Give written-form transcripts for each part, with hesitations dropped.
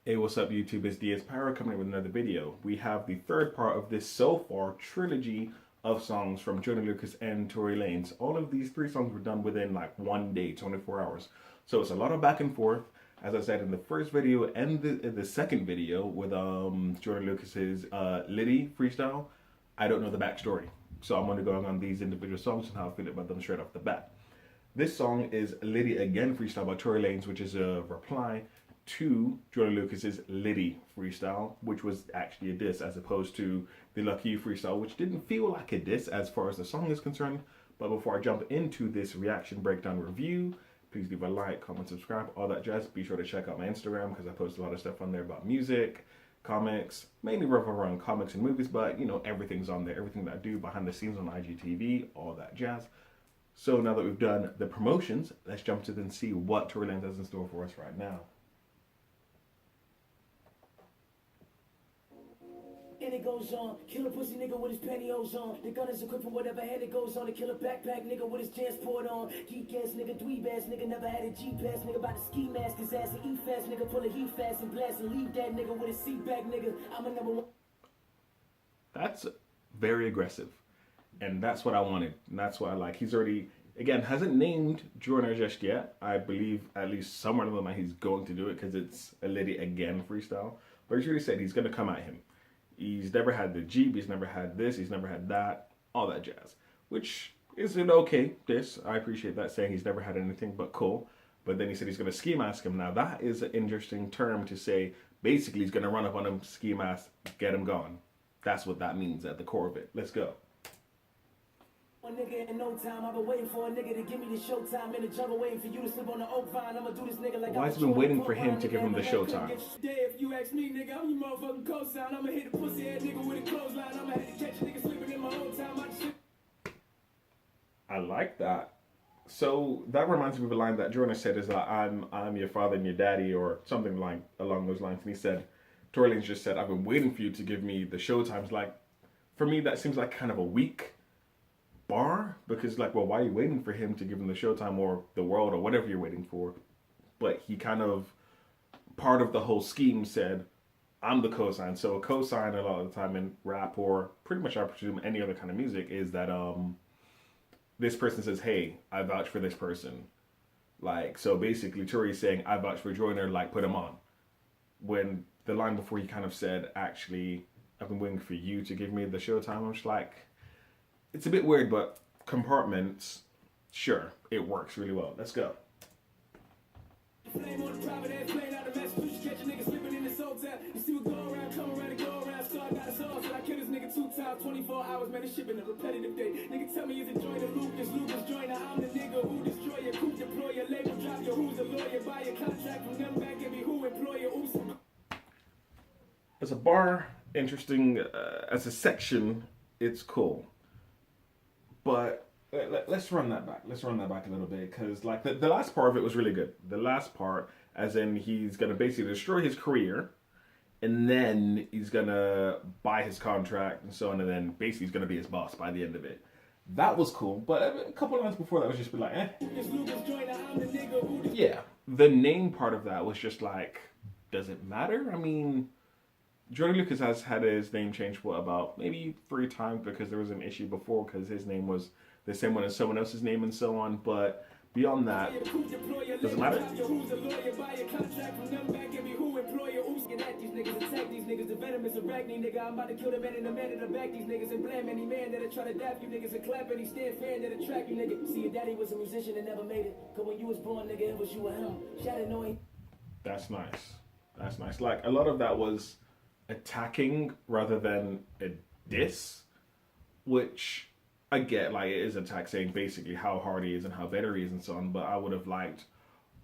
Hey, what's up YouTube? It's Pyro coming in with another video. We have the third part of this so far trilogy of songs from Joyner and Tory Lanez. All of these three songs were done within like one day, 24 hours. So it's a lot of back and forth. As I said in the first video and the second video with Joyner Litty Freestyle, I don't know the backstory. So I'm going to go on these individual songs and how I feel about them straight off the bat. This song is Litty Again Freestyle by Tory Lanez, which is a reply to Joyner Litty Freestyle, which was actually a diss as opposed to the Lucky You Freestyle, which didn't feel like a diss as far as the song is concerned. But before I jump into this reaction breakdown review, please leave a like, comment, subscribe, all that jazz. Be sure to check out my Instagram because I post a lot of stuff on there about music, comics, mainly revolve around comics and movies, but you know, everything's on there. Everything that I do behind the scenes on IGTV, all that jazz. So now that we've done the promotions, let's jump to then see what Tory Lanez has in store for us right now. And it goes on, kill a pussy nigga with his pantyhose on. The gun is equipped for whatever head it goes on. To kill a backpack nigga with his transport on. Geek ass nigga, dweeb ass nigga, never had a G-pass nigga. About to ski mask his ass and eat fast nigga. Pull a heat fast and blast and leave that nigga with his seat back nigga. I'm a number one. That's very aggressive. And that's what I wanted. And that's what I like. He's already, again, hasn't named Joyner just yet. I believe at least somewhere in the line he's going to do it because it's a Litty Again freestyle. But he's already said he's going to come at him. He's never had the Jeep, he's never had this, he's never had that, all that jazz. Which is an okay diss. I appreciate that, saying he's never had anything but cool. But then he said he's going to ski mask him. Now that is an interesting term to say. Basically, he's going to run up on him, ski mask, get him gone. That's what that means at the core of it. Let's go. One nigga in no time, I've been waiting for a nigga to give me the showtime in the jungle, waiting for you to slip on the oak vine. I'ma do this nigga like why has he been waiting for him to give him the showtime? If you ask me, nigga, I'm your motherfucking cosign. I'ma hit a pussy head nigga with a clothesline. I'ma have to catch a nigga sleeping in my own time. I like that. So that reminds me of a line that Joyner said is like, I'm your father and your daddy, or something like along those lines. And he said, Tory Lanez just said, I've been waiting for you to give me the showtimes. Like, for me, that seems like kind of a weak bar, because like, well, why are you waiting for him to give him the showtime or the world or whatever you're waiting for? But he kind of, part of the whole scheme said, I'm the cosign. So a cosign a lot of the time in rap, or pretty much I presume any other kind of music, is that this person says, hey, I vouch for this person. Like, so basically Tory's saying, I vouch for Joyner, like, put him on. When the line before he kind of said, actually, I've been waiting for you to give me the showtime, I'm just like, it's a bit weird, but compartments, sure, it works really well. Let's go. Flame on the private ass plane out of Massachusetts, catch a nigga slipping in this hotel. You see what go around, come around and go around. So I got a sauce, and I kill this nigga 2 times, 24 hours, man, it's shipping a repetitive day. Nigga tell me, is it Joyner, Lucas Joyner? I'm the nigga who destroy your coup, deploy your label, drop your who's a lawyer, buy a contract from them back and be who employer, oops. As a bar, interesting. As a section, it's cool. But let's run that back. Let's run that back a little bit, because like the last part of it was really good. The last part, as in he's gonna basically destroy his career, and then he's gonna buy his contract and so on, and then basically he's gonna be his boss by the end of it. That was cool, but a couple of lines before that was just like, eh. Yeah, the name part of that was just like, does it matter? I mean, Joyner Lucas has had his name changed, what, about maybe 3 times, because there was an issue before because his name was the same one as someone else's name and so on. But beyond that, does it matter? I'm about to kill the man in the man in the back, these niggas, and blame any man that'll try to dap you niggas and clap any stand fan that'll track you nigga. See, your daddy was a musician and never made it. Cause when you was born, nigga, it was you and him. Shout knowing. That's nice. That's nice. Like, a lot of that was attacking rather than a diss, which I get, like, it is attack, saying basically how hard he is and how better he is and so on, but I would have liked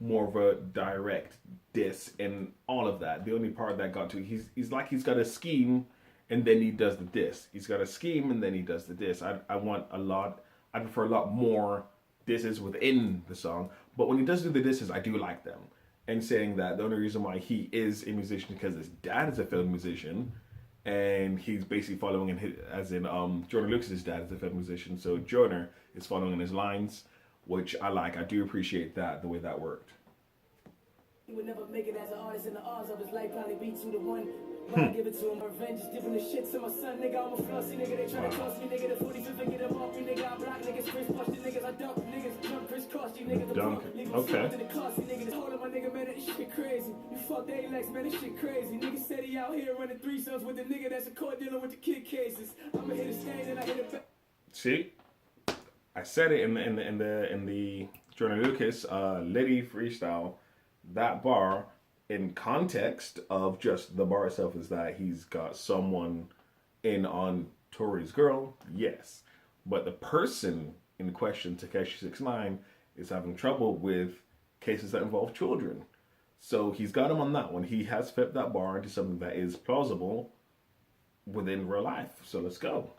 more of a direct diss in all of that. The only part that got to, he's like, he's got a scheme and then he does the diss. He's got a scheme and then he does the diss. I prefer a lot more disses within the song, but when he does do the disses, I do like them. And saying that the only reason why he is a musician is because his dad is a film musician, and he's basically following in his, as in Joyner Lucas's dad is a film musician, so Joyner is following in his lines, which I like. I do appreciate that, the way that worked. He would never make it as an artist, in the odds of his life probably be 2-1. But I give it to him. Revenge is giving the shit to my son, nigga. I'm a flossy nigga. They try to toss me, nigga. The 45th and get them off me, nigga. I block niggas, Chris push the niggas. I dunk niggas, jump, Chris cross you, niggas. Dunk. Okay. The classy niggas. Hold on, my nigga, man. That shit crazy. You fucked A-Lex, man. This shit crazy. Nigga said he out here running threesomes with the nigga that's a court dealing with the kid cases. I'ma hit a stain and I hit it back. See, I said it in the Joyner Lucas Litty freestyle. That bar, in context of just the bar itself, is that he's got someone in on Tory's girl, yes. But the person in question, Takeshi 69, is having trouble with cases that involve children. So he's got him on that one. He has flipped that bar into something that is plausible within real life. So let's go.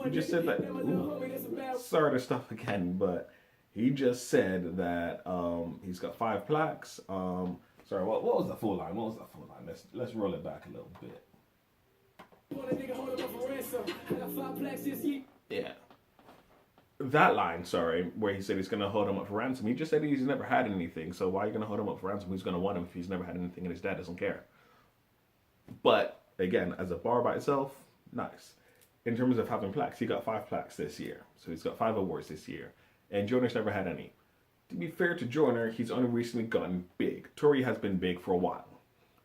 He just said that. Ooh, sorry to stop again, but he just said that he's got 5 plaques. Sorry, what was the full line? Let's roll it back a little bit. Yeah. That line, sorry, where he said he's going to hold him up for ransom. He just said he's never had anything. So why are you going to hold him up for ransom? Who's going to want him if he's never had anything and his dad doesn't care? But, again, as a bar by itself, nice. In terms of having plaques, he got 5 plaques this year. So he's got 5 awards this year. And Joyner's never had any. To be fair to Joyner, he's only recently gotten big. Tory has been big for a while.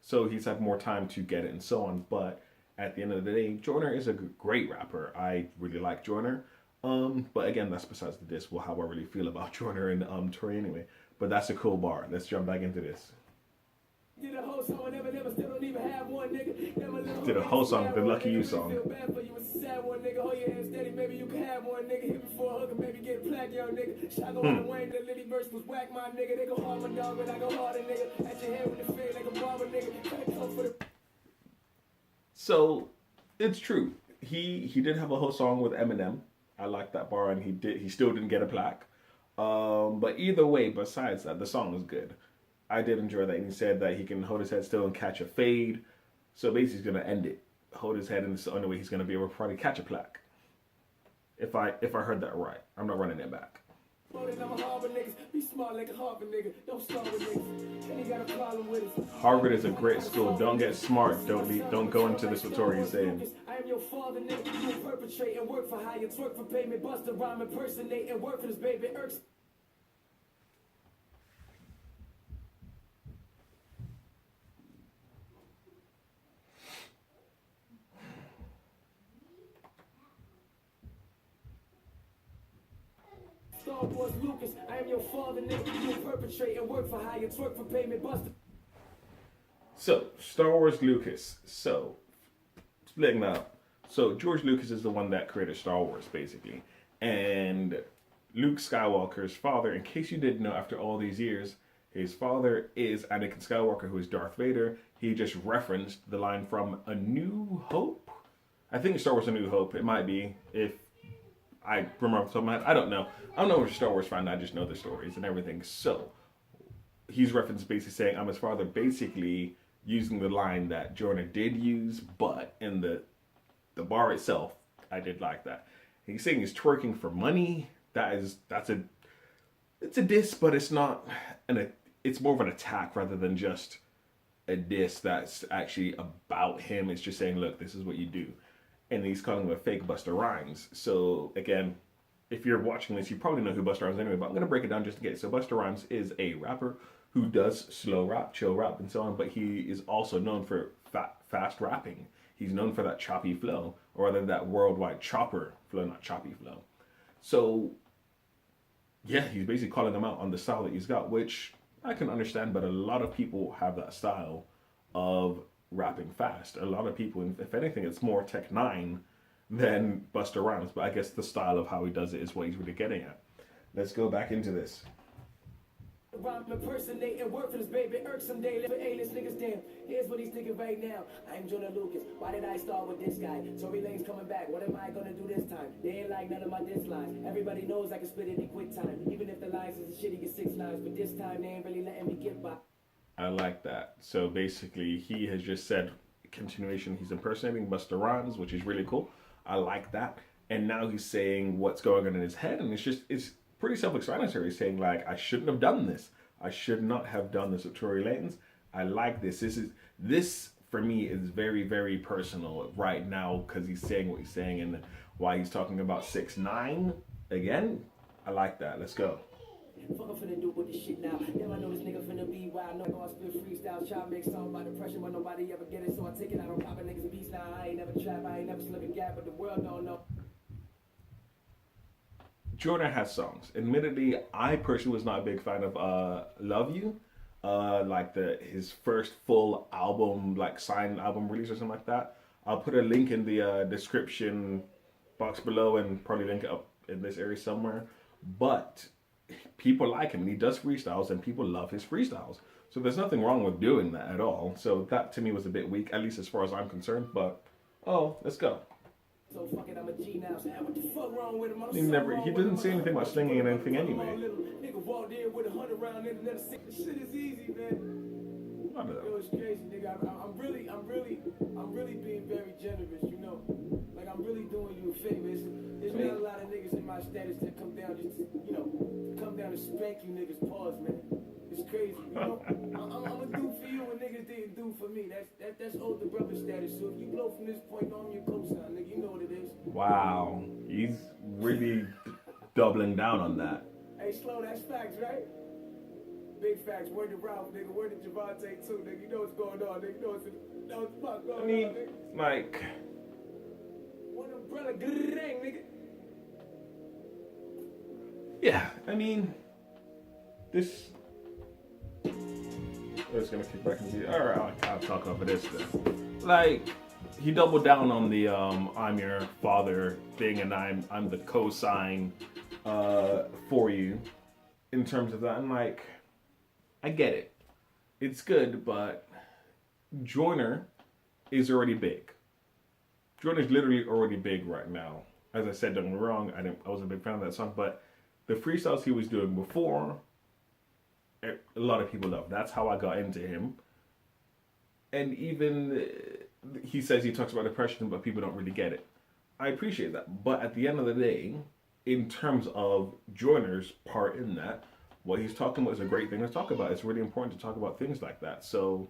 So he's had more time to get it and so on. But at the end of the day, Joyner is a great rapper. I really like Joyner. But again, that's besides the diss. Well, how I really feel about Joyner and Tory anyway. But that's a cool bar. Let's jump back into this. Did a whole song, still don't even have one, nigga. Did a whole song, the Lucky You song. Feel bad for you, it's a sad one, nigga. Hold your hands steady, maybe you can have one, nigga. Hit me for a hook and maybe get a plaque, young nigga. Shot go on the Wayne, the Litty verse was whack, my nigga. They go hard, my dog, but I go harder, nigga. At your head with the fear like a barber, nigga. Try to come for the. So, it's true. He did have a whole song with Eminem. I like that bar, and he still didn't get a plaque. But either way, besides that, the song was good. I did enjoy that. And he said that he can hold his head still and catch a fade. So basically, he's going to end it. Hold his head, and it's the only way he's going to be able to probably catch a plaque. If I heard that right. I'm not running it back. Harvard is a great school. Don't get smart. Don't go into this what Tory is saying. I am your father, nigga. You perpetrate and work for hire, twerk for payment, bust a rhyme, impersonate and work for this baby. Irks. Star Wars Lucas, I am your father, nigga. You perpetrate and work for hire, twerk for payment, bust. So, Star Wars Lucas. So, splitting that up. So, George Lucas is the one that created Star Wars, basically. And Luke Skywalker's father, in case you didn't know, after all these years, his father is Anakin Skywalker, who is Darth Vader. He just referenced the line from A New Hope. I think it's Star Wars A New Hope. It might be, if I remember off the top of my head. I don't know. I'm not a Star Wars fan. I just know the stories and everything. So, he's referenced basically saying, I'm his father, basically using the line that Joyner did use, but in the bar itself, I did like that. He's saying he's twerking for money. It's a diss, but it's not it's more of an attack rather than just a diss that's actually about him. It's just saying, look, this is what you do. And he's calling him a fake Busta Rhymes. So again, if you're watching this, you probably know who Busta Rhymes is anyway, but I'm going to break it down just in case. So Busta Rhymes is a rapper who does slow rap, chill rap, and so on, but he is also known for fast rapping. He's known for that choppy flow, or rather that worldwide chopper flow, not choppy flow. So, yeah, he's basically calling him out on the style that he's got, which I can understand, but a lot of people have that style of rapping fast. A lot of people, if anything, it's more Tech 9 than Busta Rhymes, but I guess the style of how he does it is what he's really getting at. Let's go back into this. Rhyme impersonate and work for this baby. Irksome day, live for A-list niggas, damn. Here's what he's thinking right now. I'm Joyner Lucas. Why did I start with this guy? Tory Lanez coming back. What am I gonna do this time? They ain't like none of my diss lines. Everybody knows I can spit it in quick time. Even if the lines is shit, he get 6 lines. But this time they ain't really letting me get by. I like that. So basically, he has just said, continuation, he's impersonating Busta Rhymes, which is really cool. I like that. and now he's saying what's going on in his head, and it's pretty self-explanatory. He's saying like, I shouldn't have done this. I should not have done this with Tory Lanez. I like this. This for me is very, very personal right now because he's saying what he's saying and why he's talking about 6ix9ine again. I like that. Let's go. Fuck, I'm finna do with this shit now. Damn, I know this nigga finna be wild. No, I spit freestyle, try to make songs about depression, but nobody ever get it, so I take it out on poppin' niggas beats now. I ain't never trap, I ain't never slippin' gap, but the world don't know. Joyner has songs. Admittedly, I personally was not a big fan of Love You. Like his first full album, like signed album release or something like that. I'll put a link in the description box below and probably link it up in this area somewhere. But people like him and he does freestyles and people love his freestyles. So there's nothing wrong with doing that at all. So that to me was a bit weak, at least as far as I'm concerned. But let's go. So fuck it, I'm a G now. So what the fuck wrong with him? He didn't say anything about slinging and anything anyway. Nigga walked in with 100 round in another six. This shit is easy, man. Yo, it's crazy, nigga. I'm really being very generous, you know. Like I'm really doing you a favor. There's not a lot of niggas in my status that come down just, you know, come down and spank you niggas. Pause, man. It's crazy, you know. I'm gonna do for you what niggas didn't do for me. That's older brother status. So if you blow from this point on, your cosign, nigga, you know what it is. Wow, he's really doubling down on that. Hey, slow, that's facts, right? Big facts. Word to Ralph, nigga. Word to Javante too, nigga. You know what's going on, nigga. You know what's fuck going on, nigga. Like, one umbrella, dang, nigga. yeah, I mean, this. I'm just gonna kick back and see. All right, I'll talk over this then. Like, he doubled down on the "I'm your father" thing, and I'm the cosign for you. In terms of that, I'm like, I get it. It's good, but Joyner is already big. Joyner's literally already big right now. As I said, don't get me wrong, I wasn't a big fan of that song, but the freestyles he was doing before, a lot of people love. That's how I got into him. And even he says he talks about depression, but people don't really get it. I appreciate that. But at the end of the day, in terms of Joyner's part in that, what he's talking about is a great thing to talk about. It's really important to talk about things like that. So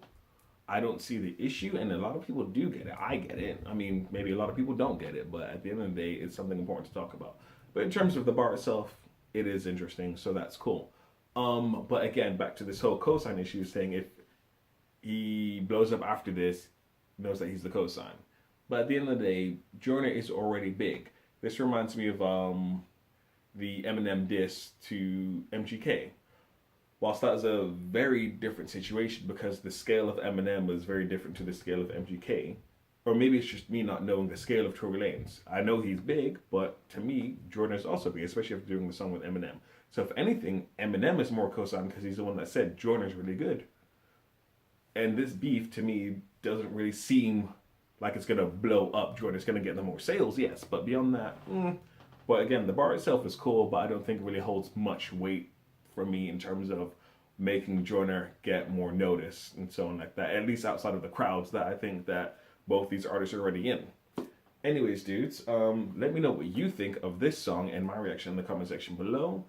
I don't see the issue, and a lot of people do get it. I get it. I mean, maybe a lot of people don't get it, but at the end of the day, it's something important to talk about. But in terms of the bar itself, it is interesting, so that's cool. But again, back to this whole cosign issue, saying if he blows up after this, knows that he's the cosign. But at the end of the day, Joyner is already big. This reminds me of the Eminem diss to MGK. Whilst that is a very different situation because the scale of Eminem was very different to the scale of MGK, or maybe it's just me not knowing the scale of Tory Lanez. I know he's big, but to me, Joyner is also big, especially after doing the song with Eminem. So if anything, Eminem is more cosign because he's the one that said Joyner's really good. And this beef, to me, doesn't really seem like it's going to blow up Joyner. It's going to get them more sales, yes. But beyond that, But again, the bar itself is cool, but I don't think it really holds much weight for me in terms of making Joyner get more notice and so on like that. At least outside of the crowds that I think that both these artists are already in. Anyways, dudes, let me know what you think of this song and my reaction in the comment section below.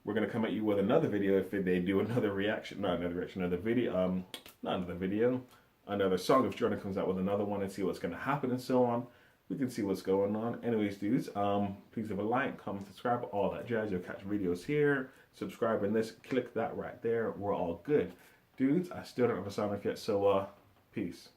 We're going to come at you with another video if they do another reaction. Not another reaction, another video. Not another video. Another song if Joyner comes out with another one and see what's going to happen and so on. We can see what's going on. Anyways, dudes, please leave a like, comment, subscribe, all that jazz. You'll catch videos here. Subscribe and this, click that right there. We're all good. Dudes, I still don't have a sound off yet, so peace.